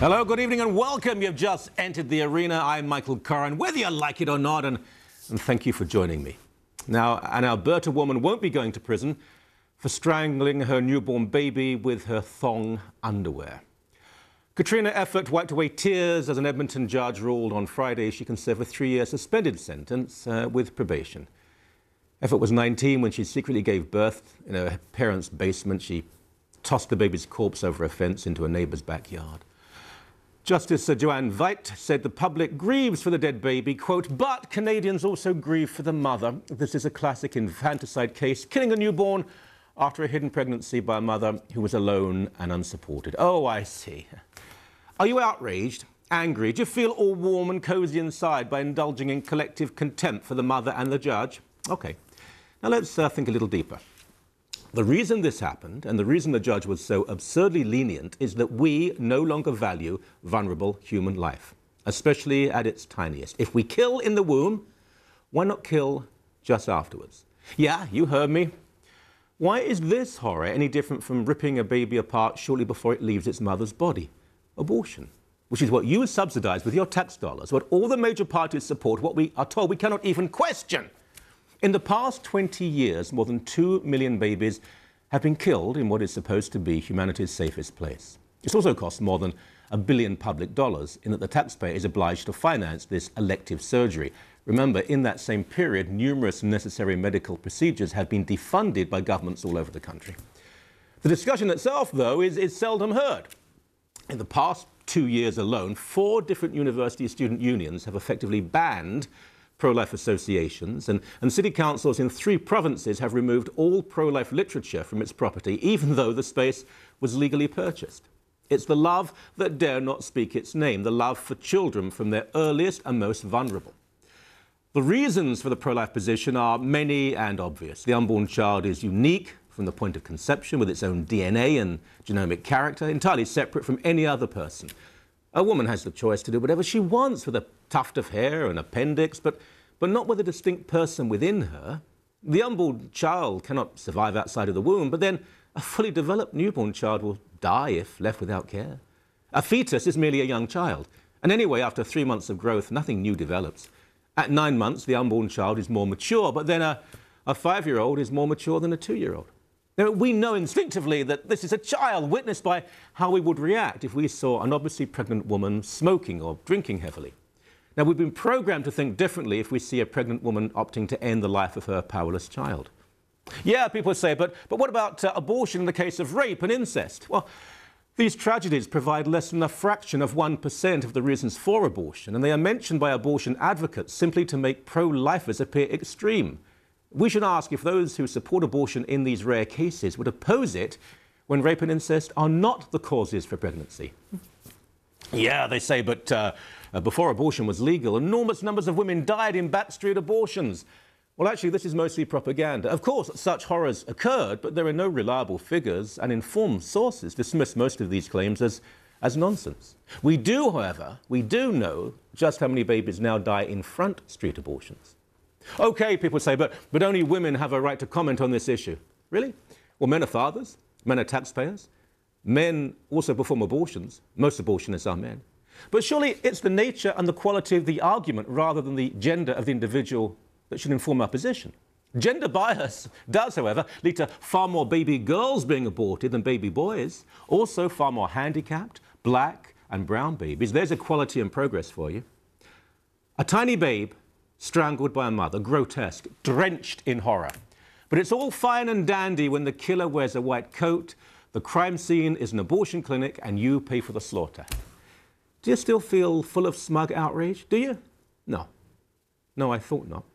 Hello, good evening and welcome. You've just entered the arena. I'm Michael Coren, whether you like it or not, and thank you for joining me. Now, an Alberta woman won't be going to prison for strangling her newborn baby with her thong underwear. Katrina Effert wiped away tears as an Edmonton judge ruled on Friday she can serve a 3-year suspended sentence with probation. Effert was 19 when she secretly gave birth in her parents' basement. She tossed the baby's corpse over a fence into a neighbour's backyard. Justice Joanne Veit said the public grieves for the dead baby, quote, but Canadians also grieve for the mother. This is a classic infanticide case, killing a newborn after a hidden pregnancy by a mother who was alone and unsupported. Oh, I see. Are you outraged, angry? Do you feel all warm and cosy inside by indulging in collective contempt for the mother and the judge? OK. Now let's think a little deeper. The reason this happened, and the reason the judge was so absurdly lenient, is that we no longer value vulnerable human life, especially at its tiniest. If we kill in the womb, why not kill just afterwards? Yeah, you heard me. Why is this horror any different from ripping a baby apart shortly before it leaves its mother's body? Abortion, which is what you subsidize with your tax dollars, what all the major parties support, what we are told we cannot even question. In the past 20 years, more than 2 million babies have been killed in what is supposed to be humanity's safest place. It's also cost more than $1 billion public dollars in that the taxpayer is obliged to finance this elective surgery. Remember, in that same period, numerous necessary medical procedures have been defunded by governments all over the country. The discussion itself, though, is seldom heard. In the past 2 years alone, 4 different university student unions have effectively banned pro-life associations, and city councils in 3 provinces have removed all pro-life literature from its property, even though the space was legally purchased. It's the love that dare not speak its name, the love for children from their earliest and most vulnerable. The reasons for the pro-life position are many and obvious. The unborn child is unique from the point of conception, with its own DNA and genomic character, entirely separate from any other person. A woman has the choice to do whatever she wants with a tuft of hair and appendix, but not with a distinct person within her. The unborn child cannot survive outside of the womb, but then a fully developed newborn child will die if left without care. A fetus is merely a young child, and anyway, after 3 months of growth, nothing new develops. At 9 months, the unborn child is more mature, but then a 5-year-old is more mature than a 2-year-old. Now, we know instinctively that this is a child, witnessed by how we would react if we saw an obviously pregnant woman smoking or drinking heavily. Now, we've been programmed to think differently if we see a pregnant woman opting to end the life of her powerless child. Yeah, people say, but what about abortion in the case of rape and incest? Well, these tragedies provide less than a fraction of 1% of the reasons for abortion, and they are mentioned by abortion advocates simply to make pro-lifers appear extreme. We should ask if those who support abortion in these rare cases would oppose it when rape and incest are not the causes for pregnancy. Yeah, they say, but before abortion was legal, enormous numbers of women died in backstreet abortions. Well, actually, this is mostly propaganda. Of course, such horrors occurred, but there are no reliable figures, and informed sources dismiss most of these claims as nonsense. We do, however, know just how many babies now die in front street abortions. OK, people say, but only women have a right to comment on this issue. Really? Well, men are fathers, men are taxpayers, men also perform abortions. Most abortionists are men. But surely it's the nature and the quality of the argument rather than the gender of the individual that should inform our position. Gender bias does, however, lead to far more baby girls being aborted than baby boys, also far more handicapped, black and brown babies. There's equality and progress for you. A tiny babe strangled by a mother, grotesque, drenched in horror. But it's all fine and dandy when the killer wears a white coat, the crime scene is an abortion clinic, and you pay for the slaughter. Do you still feel full of smug outrage? Do you? No. No, I thought not.